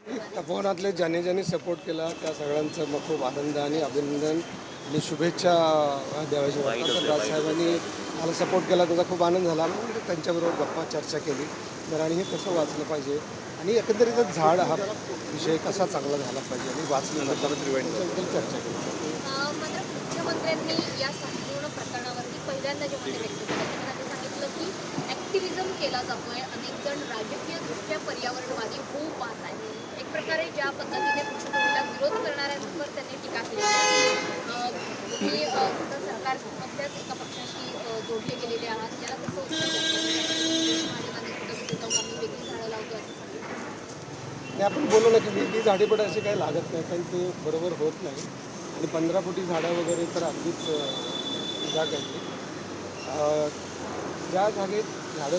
तपोवनातले ज्याने सपोर्ट केला त्या सगळ्यांचं मग खूप आनंद आणि अभिनंदन आणि शुभेच्छा द्यावायची वाटतं. तर राजसाहेबांनी मला सपोर्ट केला त्याचा खूप आनंद झाला. मग त्यांच्याबरोबर गप्पा चर्चा केली तर आणि हे कसं वाचलं पाहिजे आणि एकंदरीतच झाड हा विषय कसा चांगला झाला पाहिजे आणि वाचलं त्याच्याबद्दल चर्चा केली. मात्र मुख्यमंत्र्यांनी या संपूर्ण प्रकरणावरती पहिल्यांदा जेव्हा ते व्यक्त केलं तेव्हा ते सांगितलं की ॲक्टिव्हिजम केला जातोय, अनेक जण राजकीयदृष्ट्या पर्यावरणवादी होऊ पाहत आहेत. एक प्रकारे ज्या पद्धतीने कृषीभूमीला विरोध करणाऱ्यांवर त्यांनी टीका केली तुम्ही स्वतः सरकारमधल्याच एका पक्षाशी जोडले गेलेले आहात, याला कसं उत्तर द्यायचं? आम्ही वेगळी झाडं लावतो असं सांगितलं. आणि आपण बोललो ना की वेगळी झाडे पण असे काही लागत नाही कारण ते बरोबर होत नाही आणि 15 फुटी झाडं वगैरे तर अगदीच जागा आहे. ज्या जागेत झाडं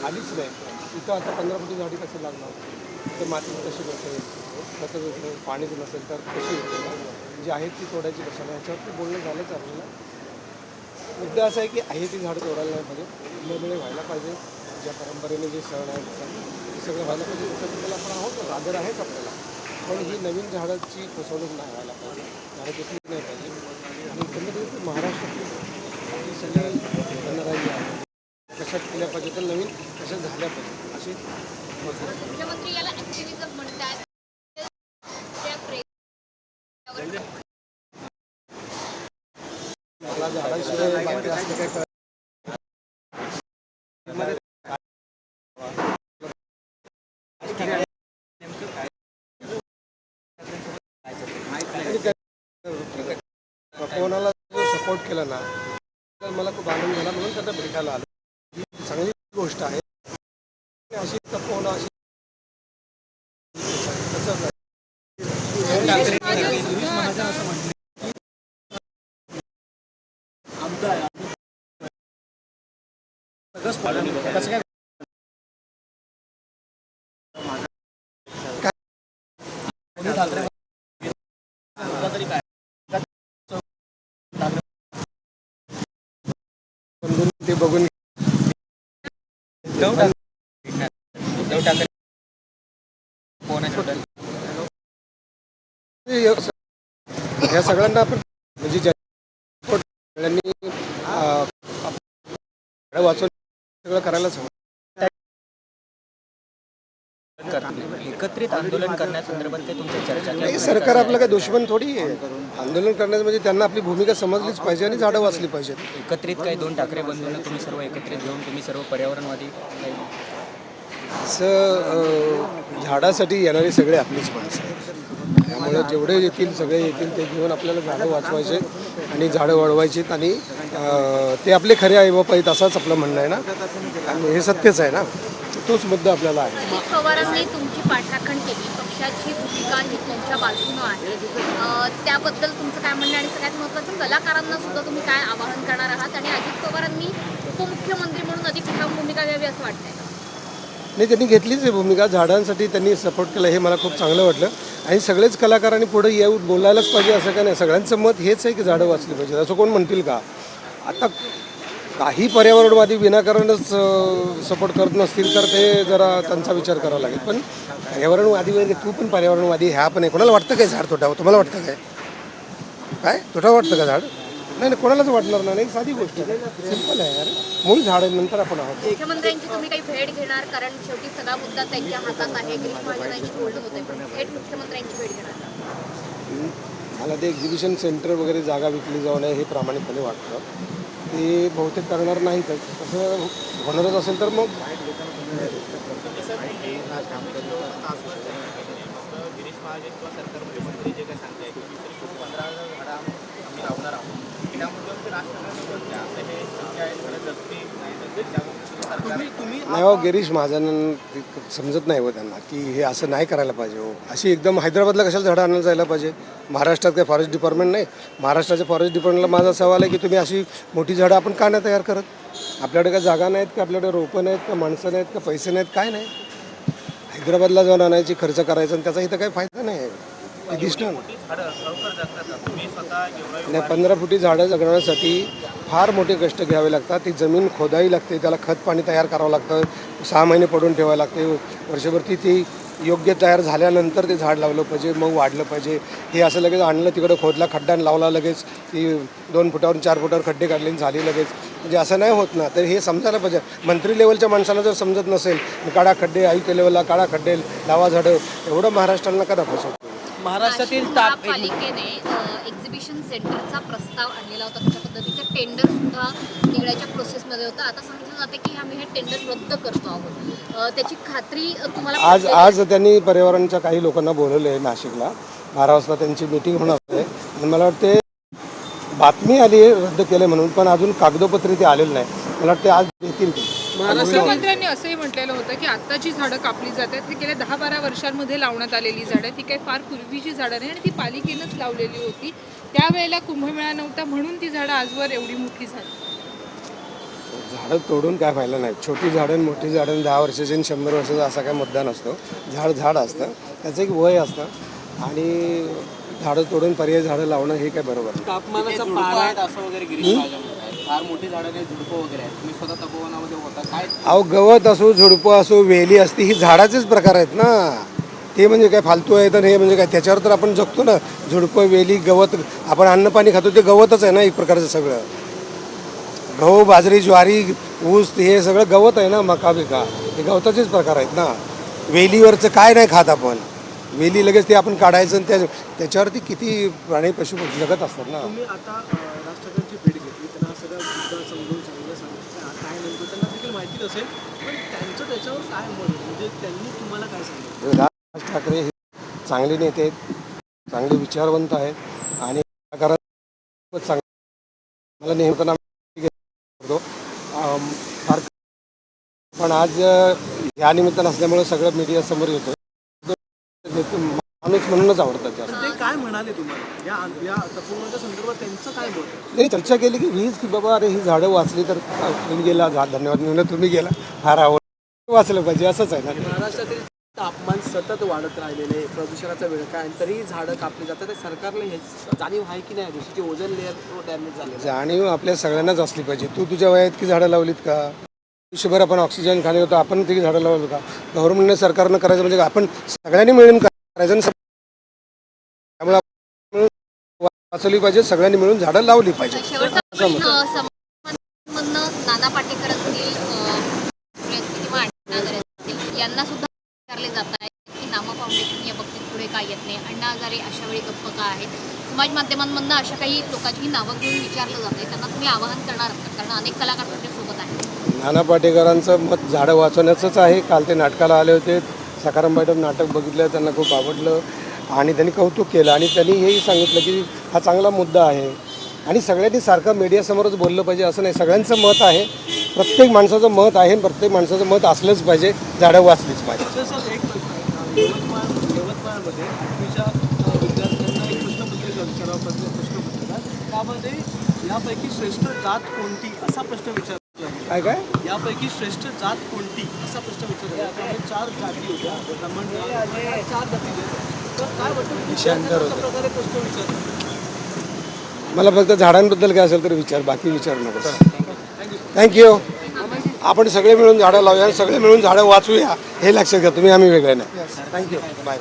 आलीच नाही तिथं आता 15 फुटी झाडी कशी लागणार, तर माती कशी नसेल, खतं नसेल, पाणीच नसेल तर कशी होईल, जी आहेत ती तोडायची कशाला, ह्याच्यावरती बोलणं झालंच आपल्याला. मुद्दा असा आहे की आहे ती झाडं तोडायला नाही पाहिजे, वेळोवेळी व्हायला पाहिजे. ज्या परंपरेने जे सण आहेत ते सगळं व्हायला पाहिजे, त्याच्याबद्दल आपण आहोत, आदर आहेच आपल्याला. पण ही नवीन झाडाची फसवणूक नाही व्हायला पाहिजे, झाडं घेतलीच नाही पाहिजे. आणि एकंदरीत महाराष्ट्रातली जी सगळी गणराज्य आहे कशा केल्या पाहिजे तर नवीन कशा झाल्या पाहिजे अशी मुख्यमंत्री याला ऍक्टिव्हिजम म्हणतात. मला झाडाशिवाय बाकी असलं काय कळत कोणाला जो सपोर्ट केला ना तर मला खूप आनंद झाला म्हणून त्यांना भेटायला आलं. ही चांगली गोष्ट आहे. अशी तपोवनं अशी कसं कसं काय ते बघून या सगळ्यांना आपण म्हणजे सगळ्यांनी वाचून सगळं करायलाच हवं. एकत्रित आंदोलन करण्यासंदर्भात काही तुमची चर्चा नाही, सरकार आपलं काही दुश्मन थोडी आहे. आंदोलन करण्याचं म्हणजे त्यांना आपली भूमिका समजलीच पाहिजे आणि झाडं वाचली पाहिजेत. एकत्रित काही 2 ठाकरे बंधूंना तुम्ही सर्व एकत्रित घेऊन तुम्ही सर्व पर्यावरणवादी काही असं झाडासाठी येणारे सगळे आपलीच माणसं आहेत. त्यामुळे जेवढे येतील सगळे येतील ते घेऊन आपल्याला झाडं वाचवायचे आणि झाडं वाढवायचीत आणि ते आपले खरे आईबाप आहेत असंच आपलं म्हणणं आहे ना, आणि हे सत्यच आहे ना, तोच मुद्दा आपल्याला आहे. अजित पवारांनी तुमची पाठराखण केली, पक्षाची भूमिका ही तुमच्या बाजूनं आहे, त्याबद्दल तुमचं काय म्हणणं आणि सगळ्यात महत्त्वाचं कलाकारांना सुद्धा तुम्ही काय आवाहन करणार आहात आणि अजित पवारांनी उपमुख्यमंत्री म्हणून अधिक ठाम भूमिका घ्यावी असं वाटतंय? नाही, त्यांनी घेतलीच आहे भूमिका. झाडांसाठी त्यांनी सपोर्ट केला हे मला खूप चांगलं वाटलं आणि सगळेच कलाकारांनी पुढे येऊन बोलायलाच पाहिजे असं का नाही. सगळ्यांचं मत हेच आहे की झाडं वाचली पाहिजे. असं कोण म्हणतील का? आता काही पर्यावरणवादी विनाकारणच सपोर्ट करत नसतील तर ते जरा त्यांचा विचार करावा लागेल. पण पर्यावरणवादी म्हणजे तू पण पर्यावरणवादी ह्या पण आहे. कोणाला वाटतं काय झाड तोडावं? तुम्हाला वाटतं काय? काय तोडावं वाटतं का झाड? नाही, कोणालाच वाटणार नाही. साधी गोष्ट आहे, सिंपल आहे यार. मूळ झाड नंतर आपण आहोत. मुख्यमंत्र्यांची तुम्ही काही भेट घेणार, कारण शेवटी सगळा मुद्दा त्यांच्या हातात आहे. गिरीश महाजनांशी बोलणं होतंय, पण थेट मुख्यमंत्र्यांची भेट घेणार? मला ते एक्झिबिशन सेंटर वगैरे जागा विकली जाऊ नये हे प्रामाणिकपणे वाटतं. ते बहुतेक करणार नाहीतच. तसं होणारच असेल तर मग गिरीश महाजन किंवा सरकारमध्ये मंत्री जे काय सांगताय की दुसरी खूप 15,000 झाडं आम्ही लावणार आहोत, त्यामुळे ते राजकारणाने असं हे शक्य आहे झाडं जगतील नाही जगतील त्यामुळे तुम्ही नाही हो, गिरीश महाजन समजत नाही हो त्यांना की हे असं नाही करायला पाहिजे हो. अशी एकदम हैदराबादला कशाला झाडं आणायला जायला पाहिजे? महाराष्ट्रात काही फॉरेस्ट डिपार्टमेंट नाही. महाराष्ट्राच्या फॉरेस्ट डिपार्टमेंटला माझा सवाल आहे की तुम्ही अशी मोठी झाडं आपण का नाही तयार करत? आपल्याकडे काय जागा नाहीत का? आपल्याकडे रोपं नाहीत का? माणसं नाहीत का? पैसे नाहीत? काय नाही? हैदराबादला जाऊन आणायची, खर्च करायचा आणि त्याचा इथं काही फायदा नाही आहे. ते दिसणार झाडं लवकर जगतात. तुम्ही स्वतः एवढं नाही, 15 फुटी झाडं जगण्यासाठी फार मोठे कष्ट घ्यावे लागतात. ती जमीन खोदावी लागते, त्याला खत पाणी तयार करावं लागतं, 6 महिने पडून ठेवावं लागते, वर्षभर ती योग्य तयार झाल्यानंतर ते झाड लावलं पाहिजे, मग वाढलं पाहिजे. हे असं लगेच आणलं तिकडं खोदला खड्डा आणि लावला लगेच की 2 फुटावर 4 फुटावर खड्डे काढले आणि झाली लगेच, म्हणजे असं नाही होत ना. तर हे समजायला पाहिजे. मंत्री लेवलच्या माणसाला जर समजत नसेल, काढा खड्डे, आयुक्त लेवलला काढा खड्डे, लावा झाडं, एवढं महाराष्ट्राला नका दाखवू. महाराष्ट्रातील नाशिक ताप महापालिकेने एक्झिबिशन सेंटरचा प्रस्ताव आणलेला होता. त्याच्या पद्धतीचं टेंडर सुद्धा निघण्याच्या प्रोसेसमध्ये होतं. आता सांगितलं जाते की आम्ही हे टेंडर रद्द करतो आहोत. त्याची खात्री तुम्हाला आज त्यांनी पर्यावरणच्या काही लोकांना बोलवलं आहे नाशिकला. 12 वाजता त्यांची मीटिंग होणार आहे आणि मला वाटते बातमी आली आहे रद्द केलं म्हणून, पण अजून कागदोपत्री ते आलेलं नाही. मला वाटते आज देतील ते. मुख्यमंत्र्यांनी असंही म्हटलेलं होतं की आता जी झाडं कापली जात आहेत ती गेल्या 10-12 वर्षांमध्ये लावण्यात आलेली झाडं आहेत. ती काही फार पूर्वीची झाडं नाही आणि ती पालिकेनंच लावलेली होती. त्यावेळेला कुंभमेळा नव्हता म्हणून ती झाडं आजवर एवढी मोठी झाली. झाडं तोडून काय फायदा नाही. छोटी झाडं आणि मोठी झाडं 10 वर्षाची आणि 100 वर्षाचा असा काय मुद्दा नसतो. झाड असतं, त्याचं एक वय असतं आणि झाडं तोडून पर्याय झाडं लावणं हे काय बरोबर नाही. तापमानाचा झुडपं पारा आहेत असं वगैरे गिरीश महाजन म्हणतायत. फार मोठी झाडं नाही, झुडपं वगैरे आहेत. तुम्ही स्वतः तपोवनामध्ये होता काय? अहो गवत असो, झुडपं असो, वेली असते, ही झाडाचेच प्रकार आहेत ना. ते म्हणजे काय फालतू आहे तर हे म्हणजे काय, त्याच्यावर तर आपण जगतो ना. झुडपं, वेली, गवत, आपण अन्न पाणी खातो ते गवतच आहे ना एक प्रकारचं सगळं. गहू, बाजरी, ज्वारी, ऊस हे सगळं गवत आहे ना. मका बिका हे गवताचेच प्रकार आहेत ना. वेलीवरचं काय नाही खात आपण. वेली लगेच ते आपण काढायचं आणि त्याच्यावरती किती प्राणी पशु जगत असतात ना. तुम्ही आता राष्ट्रपतींची भेट घेतली, त्यांना सगळं मुद्दा समजून सांगितलं काय नेमकं त्यांना देखील माहिती नसेल, पण त्यांचं त्याच्यावर काय मत आहे? म्हणजे त्यांनी तुम्हाला काय सांगितलं? राज ठाकरे हे चांगले नेते आहेत, चांगले विचारवंत आहेत आणि खूपच चांगले. मला नेहमी त्यांना करतो फार, पण आज या निमित्तानं असल्यामुळे सगळं मीडिया समोर येतो. माणूस म्हणूनच आवडतात जास्त. ते काय म्हणाले तुम्हाला या तपोवनाच्या संदर्भात? त्यांचं काय मत आहे? नाही, चर्चा केली की वीज की बाबा अरे ही झाडं वाचली तर तुम्ही गेला धन्यवाद म्हणून तुम्ही गेला, फार आवड वाचलं पाहिजे असंच आहे ना. महाराष्ट्रातील तापमान सतत वाढत राहिलेले, प्रदूषणाचा वेळ काय, तरीही झाडं कापली जातात. तर सरकारला हे जाणीव आहे की नाही? जशी ओझोन लेअर डॅमेज झाले. जाणीव आपल्या सगळ्यांनाच असली पाहिजे. तू तुझ्या वयात की झाडं लावलीत का? आयुष्यभर आपण ऑक्सिजन खाली होतो, आपण ती झाडं लावलं का? गव्हर्नमेंटने सरकारनं करायचं म्हणजे आपण सगळ्यांनी मिळून करायचं आणि त्यामुळे आपण वाचवली पाहिजे, सगळ्यांनी मिळून झाडं लावली पाहिजे. शेवटचा समाजमधनं नाना पाटेकर असतील किंवा अण्णा हजारे असतील यांना सुद्धा विचारले जात आहे की नामा फाउंडेशन या बाबतीत पुढे काय येत नाही. अण्णा हजारे अशा वेळी गप्प का आहेत? समाज माध्यमांमधनं अशा काही लोकांची नावं घेऊन विचारलं जाते. त्यांना तुम्ही आवाहन करणार असतात कारण अनेक कलाकार तुमच्यासोबत आहेत. नाना पाटेकरांचं मत झाडं वाचवण्याचंच आहे. काल ते नाटकाला आले होते, सकाराम मॅडम नाटक बघितलं, त्यांना खूप आवडलं आणि त्यांनी कौतुक केलं आणि त्यांनी हेही सांगितलं की हा चांगला मुद्दा आहे आणि सगळ्यांनी सारखं मीडियासमोरच बोललं पाहिजे असं नाही. सगळ्यांचं मत आहे, प्रत्येक माणसाचं मत आहे आणि प्रत्येक माणसाचं मत असलंच पाहिजे, झाडं वाचलीच पाहिजे. सर एक यवतमाळमध्ये 8वीच्या विद्यार्थ्यांना एक प्रश्नपत्रिका विचारावं प्रश्नपत्रिका, त्यामध्ये यापैकी श्रेष्ठ जात कोणती असा प्रश्न विचारला. काय यापैकी श्रेष्ठ जात कोणती असा प्रश्न विचारला. त्यामध्ये 4 जाती होत्या, ब्राह्मण 4 जाती होत्या. तर काय वाटतं विषयांतर अशा प्रकारे प्रश्न विचारला? मला फक्त झाडांबद्दल काय असेल तर विचार, बाकी विचारू नका. थँक्यू. आपण सगळे मिळून झाडं लावूया, सगळे मिळून झाडं वाचूया हे लक्षात घ्या तुम्ही, आम्ही वेगळे नाही. Thank you, bye.